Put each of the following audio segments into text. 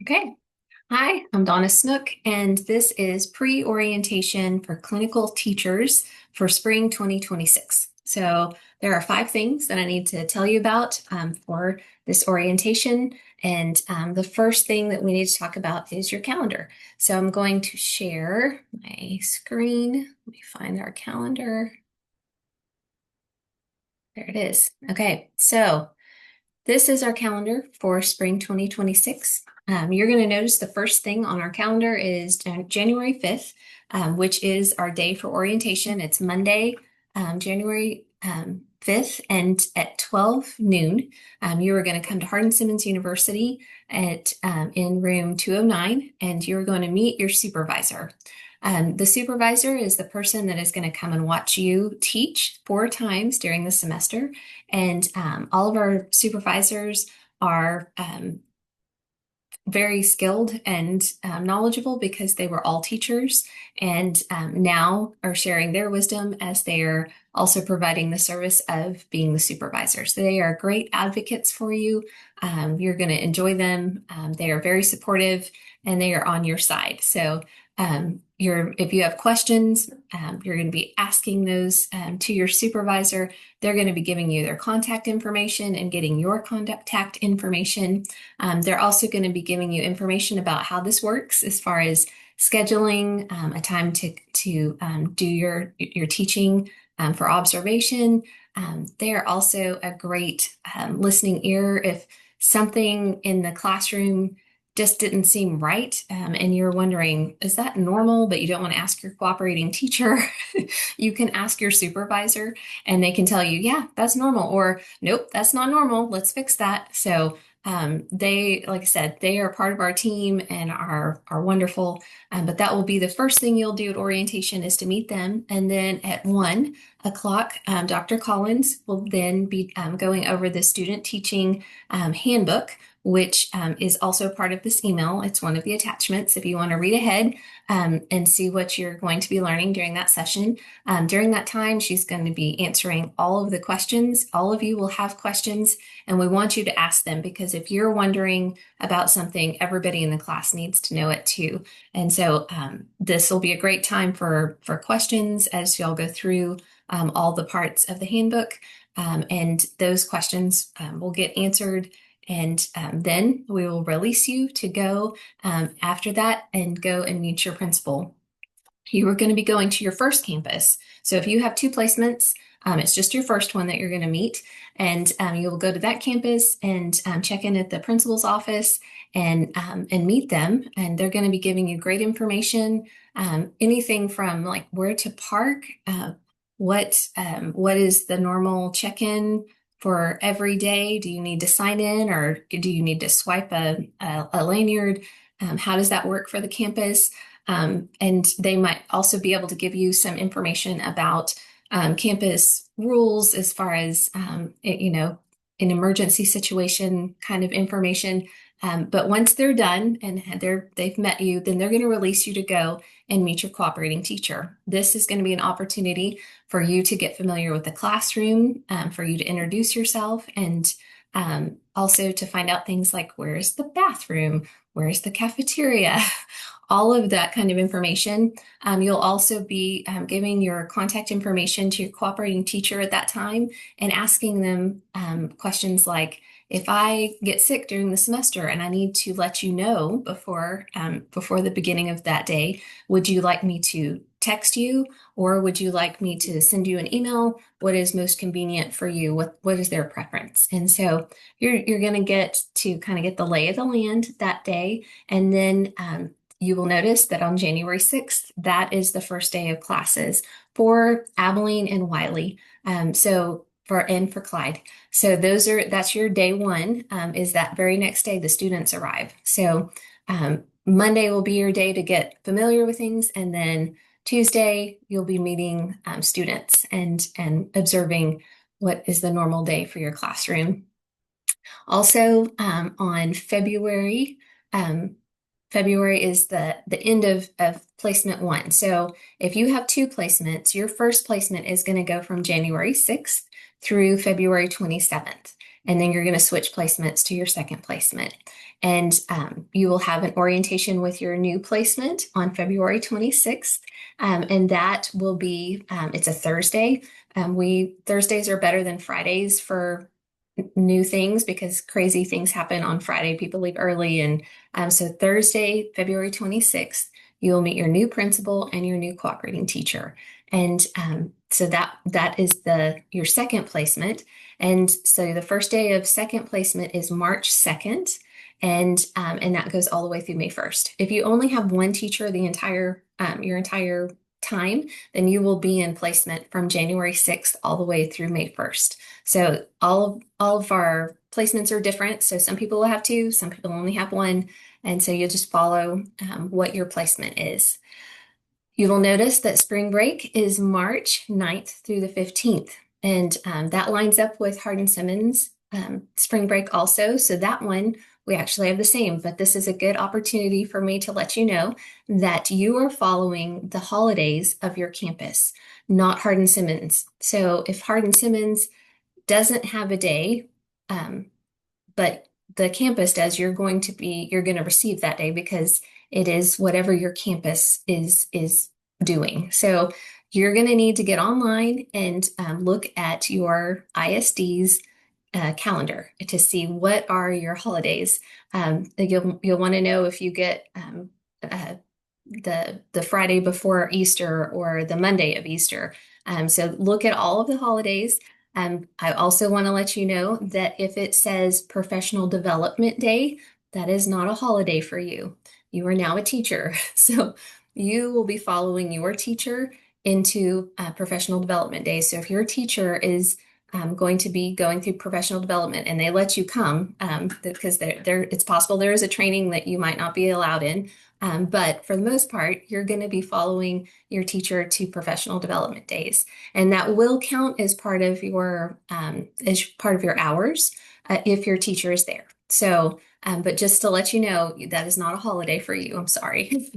Okay. Hi, I'm Donna Snook, and this is pre-orientation for clinical teachers for spring 2026. So there are five things that I need to tell you about for this orientation. And the first thing that we need to talk about is your calendar. So I'm going to share my screen. Let me find our calendar. There it is. Okay, so this is our calendar for spring 2026. You're going to notice the first thing on our calendar is January 5th, which is our day for orientation. It's Monday, January 5th, and at 12 noon, you are going to come to Hardin-Simmons University in room 209, and you're going to meet your supervisor. The supervisor is the person that is going to come and watch you teach 4 times during the semester. And all of our supervisors are very skilled and knowledgeable because they were all teachers and now are sharing their wisdom as they are also providing the service of being the supervisors. They are great advocates for you. You're going to enjoy them. They are very supportive and they are on your side. So if you have questions, you're going to be asking those to your supervisor. They're going to be giving you their contact information and getting your contact information. They're also going to be giving you information about how this works as far as scheduling a time to do your teaching for observation. They are also a great listening ear if something in the classroom just didn't seem right, and you're wondering, is that normal? But you don't want to ask your cooperating teacher. You can ask your supervisor, and they can tell you, yeah, that's normal, or nope, that's not normal. Let's fix that. So like I said, they are part of our team and are wonderful. But that will be the first thing you'll do at orientation is to meet them, and then at 1 o'clock, Dr. Collins will then be going over the student teaching handbook, which is also part of this email. It's one of the attachments if you want to read ahead and see what you're going to be learning during that session. During that time, she's going to be answering all of the questions. All of you will have questions, and we want you to ask them because if you're wondering about something, everybody in the class needs to know it too. And so this will be a great time for questions as y'all go through all the parts of the handbook. And those questions will get answered. And then we will release you to go after that and go and meet your principal. You are going to be going to your first campus. So if you have 2 placements, it's just your first one that you're going to meet. And you will go to that campus and check in at the principal's office and meet them. And they're going to be giving you great information, anything from like where to park, what is the normal check-in for every day? Do you need to sign in or do you need to swipe a lanyard? How does that work for the campus? And they might also be able to give you some information about campus rules as far as, an emergency situation kind of information. But once they're done and they've met you, then they're going to release you to go and meet your cooperating teacher. This is going to be an opportunity for you to get familiar with the classroom, for you to introduce yourself, and also to find out things like where's the bathroom, where's the cafeteria, all of that kind of information. You'll also be giving your contact information to your cooperating teacher at that time and asking them questions like, if I get sick during the semester and I need to let you know before the beginning of that day, would you like me to text you or would you like me to send you an email? What is most convenient for you? What is their preference? And so you're going to get to kind of get the lay of the land that day, and then you will notice that on January 6th, that is the first day of classes for Abilene and Wiley. For Clyde. So that's your day one, is that very next day the students arrive. So Monday will be your day to get familiar with things, and then Tuesday you'll be meeting students and observing what is the normal day for your classroom. Also, on February is the end of placement 1. So if you have 2 placements, your first placement is going to go from January 6th through February 27th. and then you're going to switch placements to your second placement. And you will have an orientation with your new placement on February 26th. And that will be, it's a Thursday. Thursdays are better than Fridays for new things because crazy things happen on Friday. People leave early. And so Thursday, February 26th, you will meet your new principal and your new cooperating teacher. And so that is your second placement. And so the first day of second placement is March 2nd. And that goes all the way through May 1st. If you only have one teacher your entire time, then you will be in placement from January 6th all the way through May 1st. So all of our placements are different. So some people will have two, some people only have one. And so you'll just follow what your placement is. You will notice that spring break is March 9th through the 15th. And that lines up with Hardin-Simmons spring break also. So that one, we actually have the same, but this is a good opportunity for me to let you know that you are following the holidays of your campus, not Hardin-Simmons. So if Hardin-Simmons doesn't have a day, but the campus does, you're going to receive that day because it is whatever your campus is doing. So you're going to need to get online and look at your ISD's calendar to see what are your holidays. You'll want to know if you get the Friday before Easter or the Monday of Easter. So look at all of the holidays. I also want to let you know that if it says Professional Development Day, that is not a holiday for you. You are now a teacher. So you will be following your teacher into Professional Development Day. So if your teacher is going to be going through professional development and they let you come, because it's possible there is a training that you might not be allowed in. But for the most part, you're going to be following your teacher to professional development days, and that will count as part of your hours if your teacher is there. So, but just to let you know, that is not a holiday for you. I'm sorry.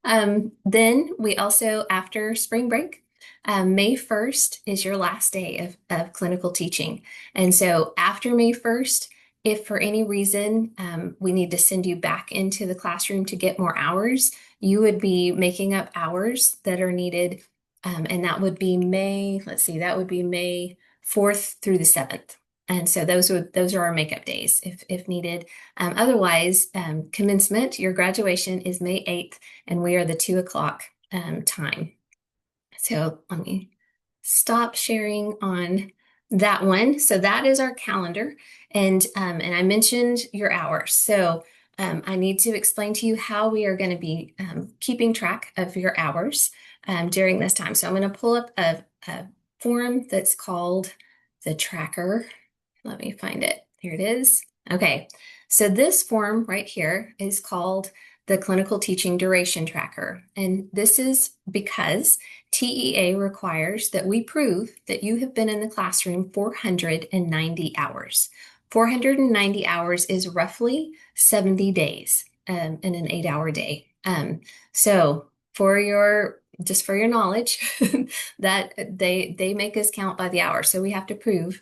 Then we also, after spring break, May 1st is your last day of clinical teaching. And so after May 1st, if for any reason we need to send you back into the classroom to get more hours, you would be making up hours that are needed. And that would be May 4th through the 7th. And so those are our makeup days if needed. Otherwise, commencement, your graduation is May 8th, and we are the 2:00 time. So let me stop sharing on that one. So that is our calendar. And I mentioned your hours. So I need to explain to you how we are going to be keeping track of your hours during this time. So I'm going to pull up a form that's called the tracker. Let me find it. Here it is. Okay. So this form right here is called the Clinical Teaching Duration Tracker. And this is because TEA requires that we prove that you have been in the classroom 490 hours. 490 hours is roughly 70 days in an 8-hour day. So just for your knowledge, that they make us count by the hour. So we have to prove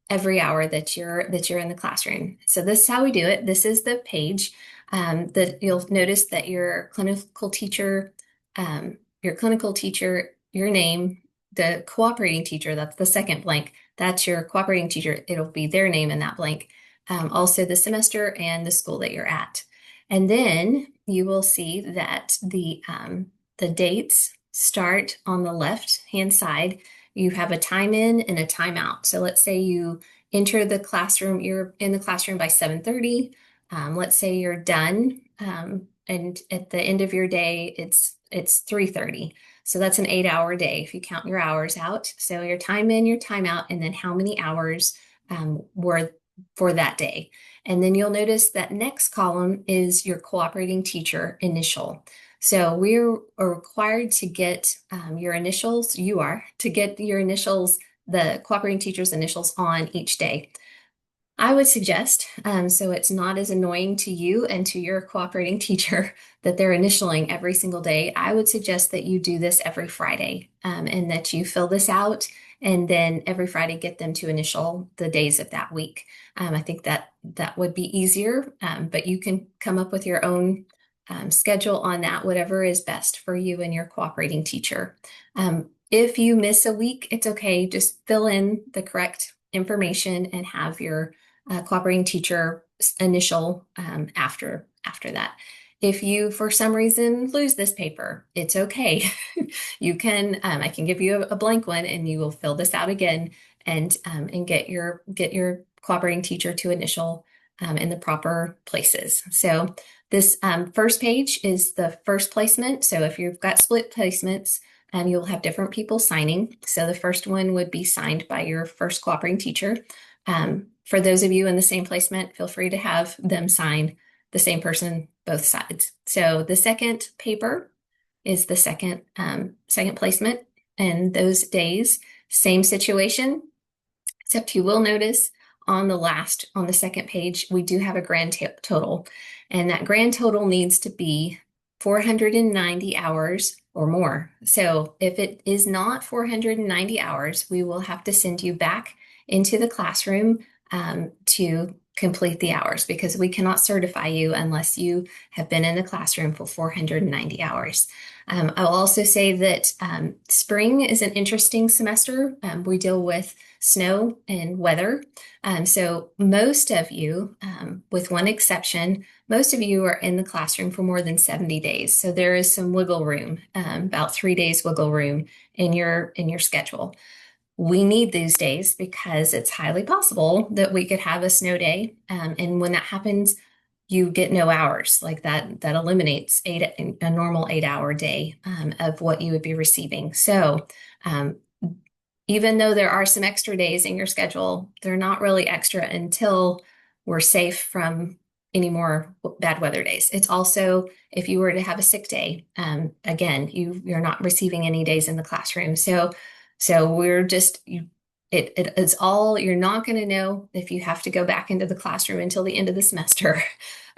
every hour that you're in the classroom. So this is how we do it. This is the page that you'll notice that your clinical teacher, your name, the cooperating teacher, that's the second blank, that's your cooperating teacher. It'll be their name in that blank. Also the semester and the school that you're at. And then you will see that the dates start on the left-hand side. You have a time in and a time out. So let's say you enter the classroom, you're in the classroom by 7:30. Let's say you're done, and at the end of your day, it's 3:30. So that's an 8-hour day if you count your hours out. So your time in, your time out, and then how many hours were for that day. And then you'll notice that next column is your cooperating teacher initial. So we are required to get your initials. You are to get your initials, the cooperating teacher's initials on each day. I would suggest, so it's not as annoying to you and to your cooperating teacher that they're initialing every single day, I would suggest that you do this every Friday and that you fill this out and then every Friday get them to initial the days of that week. I think that that would be easier, but you can come up with your own schedule on that, whatever is best for you and your cooperating teacher. If you miss a week, it's okay. Just fill in the correct information and have your cooperating teacher initial after that. If you, for some reason, lose this paper, it's okay. You can, I can give you a blank one, and you will fill this out again and get your cooperating teacher to initial in the proper places. So this first page is the first placement. So if you've got split placements, you'll have different people signing. So the first one would be signed by your first cooperating teacher. For those of you in the same placement, feel free to have them sign the same person both sides. So the second paper is the second placement, and those days, same situation, except you will notice on the second page, we do have a grand total, and that grand total needs to be 490 hours or more. So if it is not 490 hours, we will have to send you back into the classroom to complete the hours, because we cannot certify you unless you have been in the classroom for 490 hours. I'll also say that spring is an interesting semester. We deal with snow and weather. So most of you, with one exception, most of you are in the classroom for more than 70 days. So there is some wiggle room, about 3 days wiggle room in your schedule. We need these days because it's highly possible that we could have a snow day. And when that happens, you get no hours. Like that eliminates a normal 8-hour day of what you would be receiving. So even though there are some extra days in your schedule, they're not really extra until we're safe from any more bad weather days. It's also, if you were to have a sick day, again, you're not receiving any days in the classroom. So we're just, it's all, you're not going to know if you have to go back into the classroom until the end of the semester,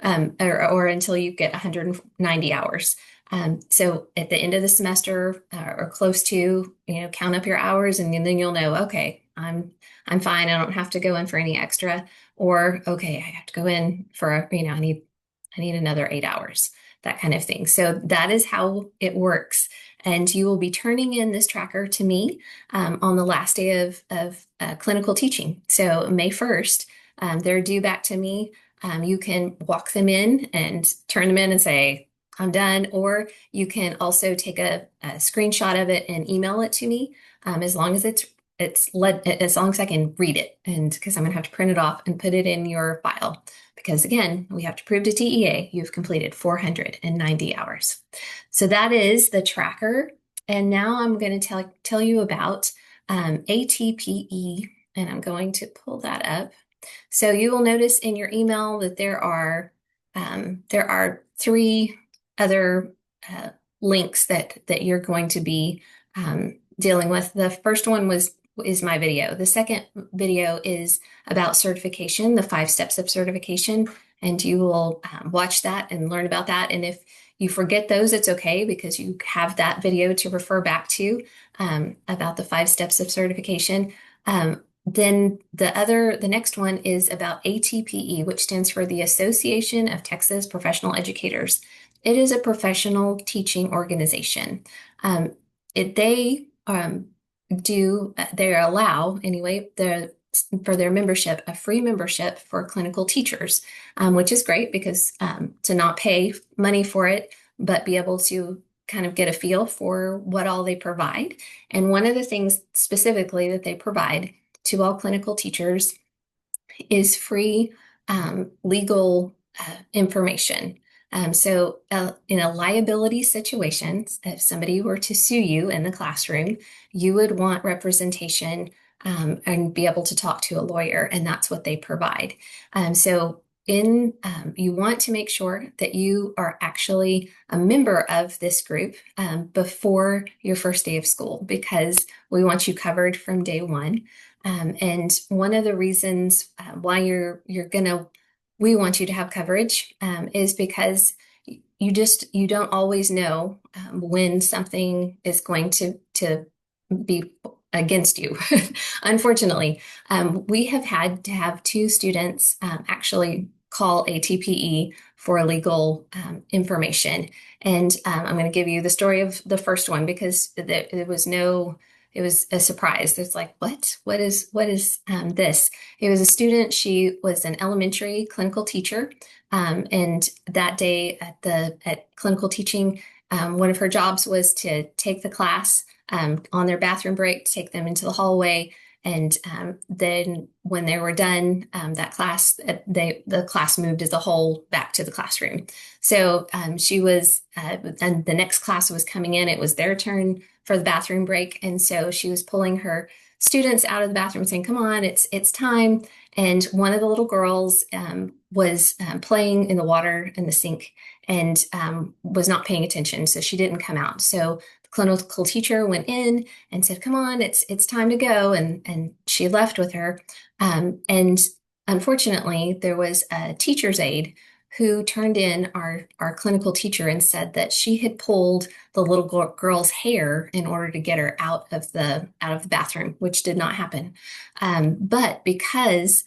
or until you get 190 hours. So at the end of the semester, or close to, count up your hours, and then you'll know, okay, I'm fine. I don't have to go in for any extra, or okay, I have to go in for, I need another 8 hours, that kind of thing. So that is how it works. And you will be turning in this tracker to me on the last day of clinical teaching. So May 1st, they're due back to me. You can walk them in and turn them in and say, I'm done. Or you can also take a screenshot of it and email it to me, as long as as long as I can read it, and because I'm going to have to print it off and put it in your file. Because again, we have to prove to TEA you've completed 490 hours. So that is the tracker. And now I'm going to tell you about ATPE, and I'm going to pull that up. So you will notice in your email that there are 3 other links that you're going to be dealing with. The first one is my video. The second video is about certification, the 5 steps of certification, and you will watch that and learn about that. And if you forget those, it's okay, because you have that video to refer back to about the 5 steps of certification. Then the next one is about ATPE, which stands for the Association of Texas Professional Educators. It is a professional teaching organization. They allow, anyway, for their membership, a free membership for clinical teachers, which is great, because to not pay money for it, but be able to kind of get a feel for what all they provide. And one of the things specifically that they provide to all clinical teachers is free legal information. So in a liability situation, if somebody were to sue you in the classroom, you would want representation and be able to talk to a lawyer, and that's what they provide. You want to make sure that you are actually a member of this group before your first day of school, because we want you covered from day one. And one of the reasons why we want you to have coverage is because you don't always know when something is going to be against you. Unfortunately, we have had to have two students actually call ATPE for legal information. And I'm going to give you the story of the first one because there was no, it was a surprise. It's like, what? What is this? It was a student. She was an elementary clinical teacher. And that day at clinical teaching, one of her jobs was to take the class on their bathroom break, take them into the hallway. And then when they were done, that class, the class moved as a whole back to the classroom. So she was, and the next class was coming in. It was their turn for the bathroom break, and so she was pulling her students out of the bathroom, saying, "Come on, it's time." And one of the little girls was playing in the water in the sink and was not paying attention, so she didn't come out. So the clinical teacher went in and said, "Come on, it's time to go," and she left with her. And unfortunately, there was a teacher's aide who turned in our clinical teacher and said that she had pulled the little girl's hair in order to get her out of the bathroom, which did not happen. But because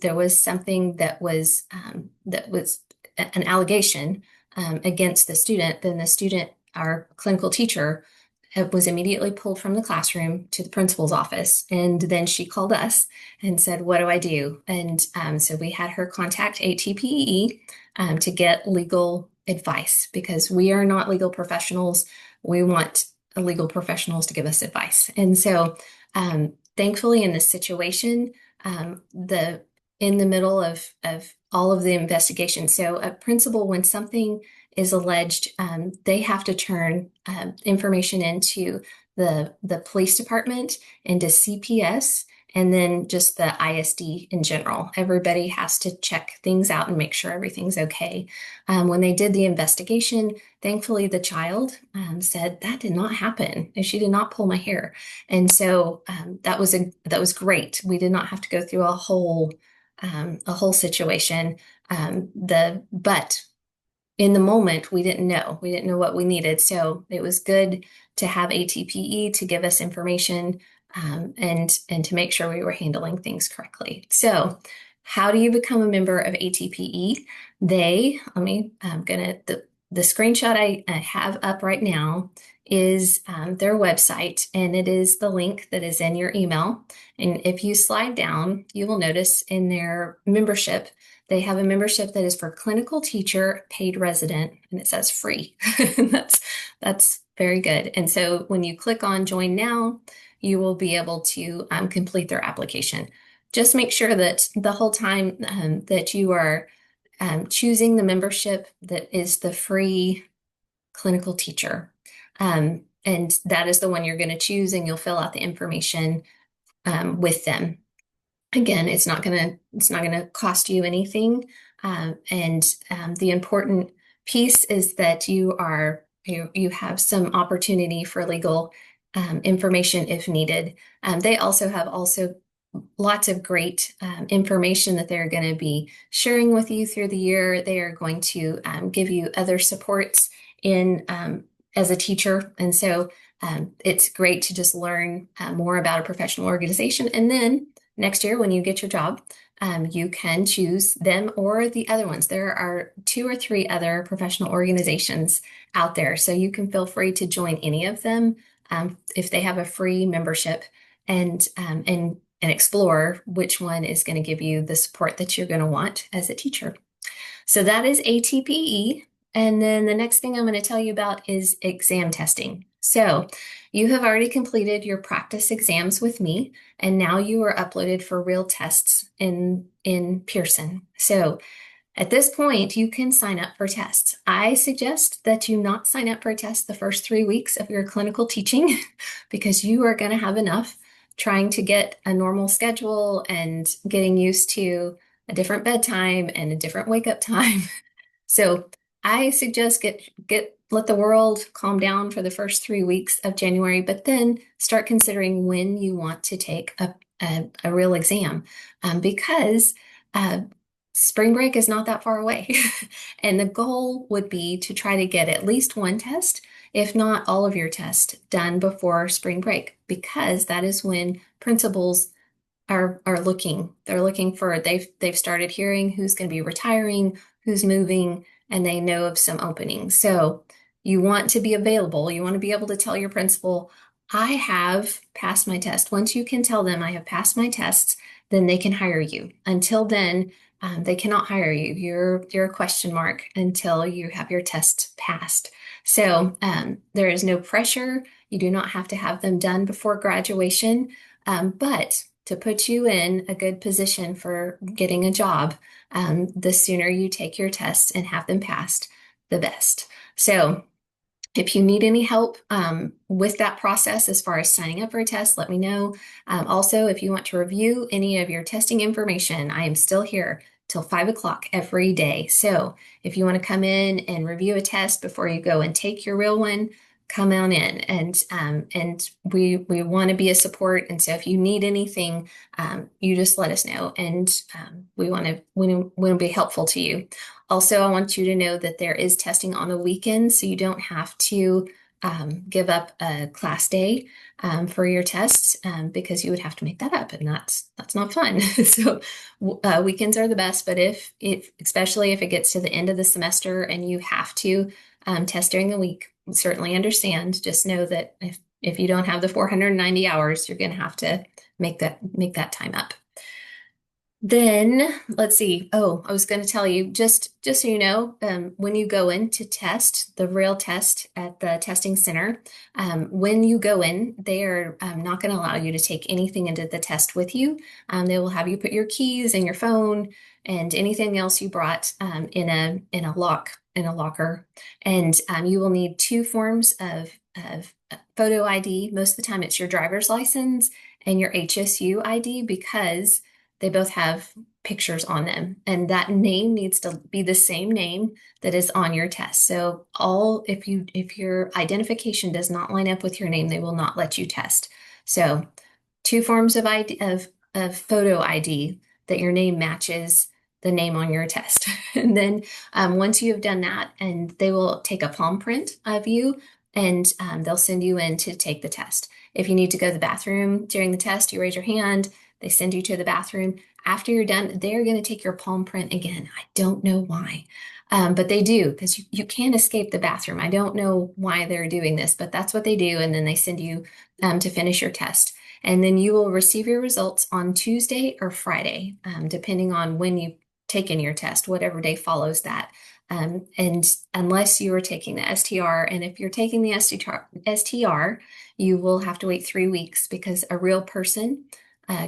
there was something that was an allegation against the student, then the student, our clinical teacher, was immediately pulled from the classroom to the principal's office. And then she called us and said, "What do I do?" And so we had her contact ATPE to get legal advice because we are not legal professionals. We want legal professionals to give us advice. And so thankfully, in this situation, in the middle of all of the investigation, so a principal, when something is alleged, they have to turn information into the police department, into CPS, and then just the ISD in general. Everybody has to check things out and make sure everything's okay. When they did the investigation, thankfully the child said that did not happen, and she did not pull my hair, and so that was great. We did not have to go through a whole situation. But in the moment, we didn't know. We didn't know what we needed. So it was good to have ATPE to give us information and to make sure we were handling things correctly. So how do you become a member of ATPE? I'm gonna, the screenshot I have up right now is their website, and it is the link that is in your email. And if you slide down, you will notice in their membership, they have a membership that is for clinical teacher, paid resident, and it says free. That's very good. And so when you click on join now, you will be able to complete their application. Just make sure that the whole time that you are choosing the membership that is the free clinical teacher. And that is the one you're going to choose, and you'll fill out the information with them. Again, it's not gonna cost you anything. And the important piece is that you have some opportunity for legal information if needed. They also have lots of great information that they're going to be sharing with you through the year. They are going to give you other supports in as a teacher, and so it's great to just learn more about a professional organization. And then next year, when you get your job, you can choose them or the other ones. There are 2 or 3 other professional organizations out there, so you can feel free to join any of them if they have a free membership, and explore which one is going to give you the support that you're going to want as a teacher. So that is ATPE. And then the next thing I'm going to tell you about is exam testing. So you have already completed your practice exams with me, and now you are uploaded for real tests in Pearson. So at this point, you can sign up for tests. I suggest that you not sign up for a test the first 3 weeks of your clinical teaching because you are going to have enough trying to get a normal schedule and getting used to a different bedtime and a different wake up time. So I suggest let the world calm down for the first 3 weeks of January, but then start considering when you want to take a real exam, because spring break is not that far away. And the goal would be to try to get at least one test, if not all of your tests, done before spring break, because that is when principals are looking. They're looking for they've started hearing who's going to be retiring, who's moving, and they know of some openings. So you want to be available. You want to be able to tell your principal, I have passed my test. Once you can tell them I have passed my tests, then they can hire you. Until then, they cannot hire you. You're a question mark until you have your test passed. So there is no pressure. You do not have to have them done before graduation. But to put you in a good position for getting a job, the sooner you take your tests and have them passed, the best. So if you need any help with that process as far as signing up for a test, let me know. Also, if you want to review any of your testing information, I am still here till 5 o'clock every day. So if you want to come in and review a test before you go and take your real one, come on in, and we want to be a support. And so if you need anything, you just let us know, and we want to be helpful to you. Also, I want you to know that there is testing on the weekends, so you don't have to give up a class day for your tests, because you would have to make that up, and that's not fun. So weekends are the best, but if especially if it gets to the end of the semester and you have to test during the week, certainly understand. Just know that if you don't have the 490 hours, you're going to have to make that time up. Then let's see. Oh, I was going to tell you, just so you know, when you go in to test the real test at the testing center, when you go in, they are not going to allow you to take anything into the test with you. They will have you put your keys and your phone and anything else you brought in a locker, and you will need two forms of photo ID. Most of the time, it's your driver's license and your HSU ID, because they both have pictures on them, and that name needs to be the same name that is on your test. So if your identification does not line up with your name, they will not let you test. So two forms of ID of photo ID that your name matches the name on your test. And then once you have done that, and they will take a palm print of you, and they'll send you in to take the test. If you need to go to the bathroom during the test, you raise your hand. They send you to the bathroom. After you're done, they're going to take your palm print again. I don't know why, but they do, because you can't escape the bathroom. I don't know why they're doing this, but that's what they do. And then they send you to finish your test. And then you will receive your results on Tuesday or Friday, depending on when you've taken your test, whatever day follows that. And unless you are taking the STR, and if you're taking the STR, you will have to wait 3 weeks, because a real person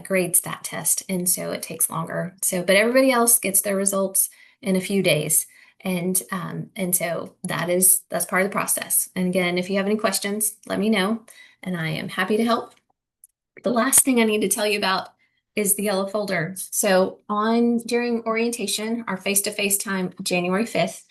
grades that test, and so it takes longer. So, but everybody else gets their results in a few days, and so that's part of the process. And again, if you have any questions, let me know, and I am happy to help. The last thing I need to tell you about is the yellow folder. So during orientation, our face-to-face time, January 5th,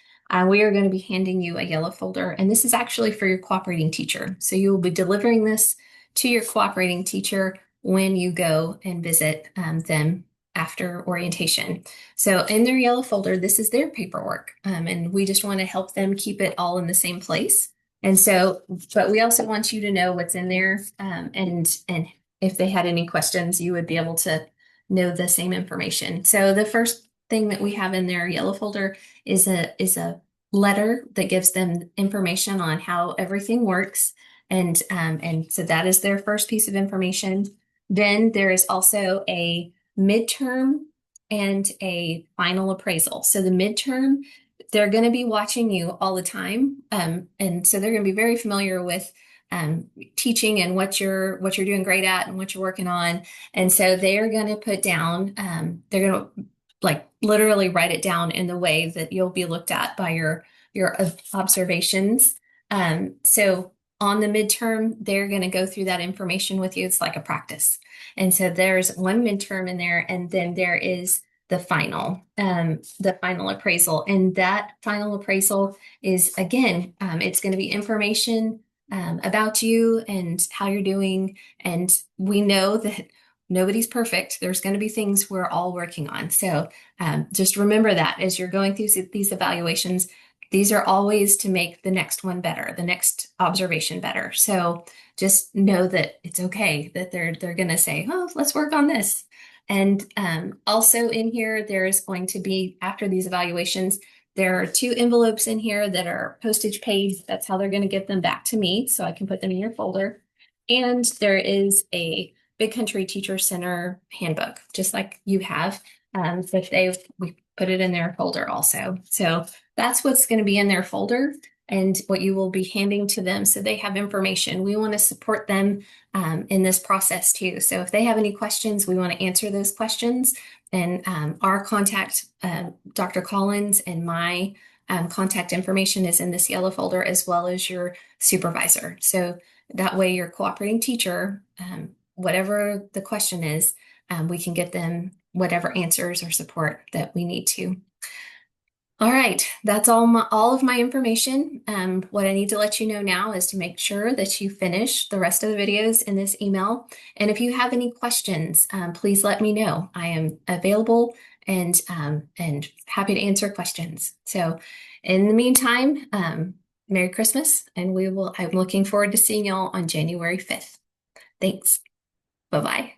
we are going to be handing you a yellow folder, and this is actually for your cooperating teacher. So you will be delivering this to your cooperating teacher when you go and visit them after orientation. So in their yellow folder, this is their paperwork, and we just want to help them keep it all in the same place. And so, but we also want you to know what's in there, and if they had any questions, you would be able to know the same information. So the first thing that we have in their yellow folder is a letter that gives them information on how everything works. And so that is their first piece of information. Then there is also a midterm and a final appraisal. So the midterm, they're going to be watching you all the time. And so they're going to be very familiar with teaching and what you're doing great at and what you're working on. And so they are going to put down, they're going to like literally write it down in the way that you'll be looked at by your observations. So on the midterm, they're going to go through that information with you. It's like a practice. And so there's one midterm in there, and then there is the final appraisal. And that final appraisal is, again, it's going to be information about you and how you're doing. And we know that nobody's perfect. There's going to be things we're all working on. So just remember that as you're going through these evaluations, these are always to make the next one better, the next observation better. So just know that it's okay that they're going to say, oh, let's work on this. And also in here, there's going to be, after these evaluations, there are 2 envelopes in here that are postage paid. That's how they're going to get them back to me, so I can put them in your folder. And there is a Big Country Teacher Center handbook, just like you have. But we put it in their folder also. So that's what's going to be in their folder and what you will be handing to them so they have information. We want to support them in this process too. So if they have any questions, we want to answer those questions. And our contact, Dr. Collins and my contact information is in this yellow folder, as well as your supervisor. So that way your cooperating teacher, whatever the question is, we can get them whatever answers or support that we need to. All right, that's all of my information. What I need to let you know now is to make sure that you finish the rest of the videos in this email. And if you have any questions, please let me know. I am available and happy to answer questions. So in the meantime, Merry Christmas, and I'm looking forward to seeing y'all on January 5th. Thanks. Bye-bye.